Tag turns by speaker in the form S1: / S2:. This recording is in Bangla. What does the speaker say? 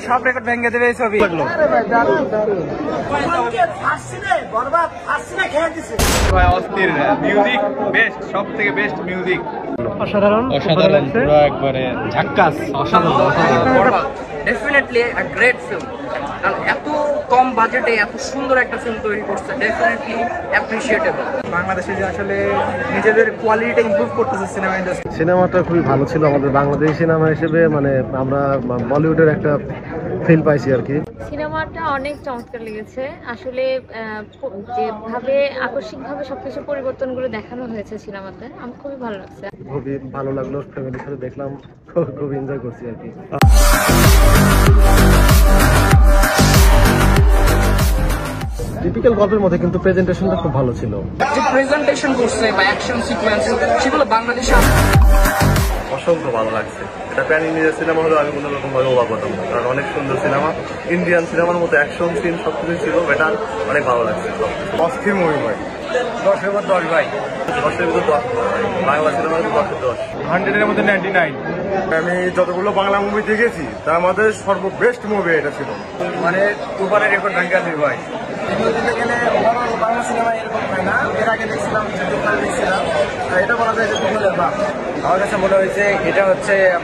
S1: সব রেকর্ড ভেঙে দেবে এই ছবি। ভাই অস্থির মিউজিক বেস্ট, সব থেকে বেস্ট মিউজিক। অসাধারণ অসাধারণ, পুরো একবারে ঝাক্কাস, অসাধারণ।
S2: Definitely a great film. আর এত কম বাজেটে এত সুন্দর একটা ফিল্ম তৈরি করছে, ডেফিনেটলি অ্যাপ্রিশিয়েটেবল।
S1: বাংলাদেশে যে আসলে নিজেদের কোয়ালিটিটা ইমপ্রুভ করতেছে সিনেমা ইন্ডাস্ট্রি।
S3: সিনেমাটা খুবই ভালো ছিল আমাদের বাংলাদেশি সিনেমা হিসেবে, মানে আমরা বলিউডের একটা ফিল পাইছি আর কি।
S4: সিনেমাটা অনেক চমৎকার লেগেছে আসলে, যেভাবে আকস্মিকভাবে সবকিছু পরিবর্তনগুলো দেখানো হয়েছে সিনেমাতে, আমার খুবই ভালো লাগছে।
S3: খুবই ভালো লাগলো, ফ্যামিলির সাথে দেখলাম, খুব এনজয় করছি আর কি। টিপিক্যাল গল্পের মধ্যে কিন্তু প্রেজেন্টেশনটা খুব ভালো ছিল।
S2: যে প্রেজেন্টেশন করছে বা অ্যাকশন সিকোয়েন্স, সেগুলো বাংলাদেশে
S5: অসংখ্য ভালো লাগছে। এটা প্যান ইন্ডিয়ান সিনেমা হলেও আমি কোনো রকম ভাবে অবাক হতাম না, কারণ অনেক সুন্দর সিনেমা। ইন্ডিয়ান সিনেমার মতো অ্যাকশন সিন সবকিছু ছিল, বেটার, অনেক ভালো লাগছে। অস্থির মুভি ভাই,
S1: 10 এর মধ্যে 10 ভাই,
S5: 10-এর ভিতর 10। বাংলা সিনেমার 10-এ 10,
S1: 100-এর মধ্যে 99।
S5: আমি যতগুলো বাংলা মুভি দেখেছি তার মধ্যে সর্ববেস্ট মুভি এটা ছিল।
S1: মানে তুফানের রেকর্ড ভেঙে দিবে ভাই। গেলে বাংলা সিনেমা এরকম হয় না। এর আগে দেখছিলাম, এটা বলা যায় যে তুফানের বাপ। আমার কাছে মনে হয়েছে এটা হচ্ছে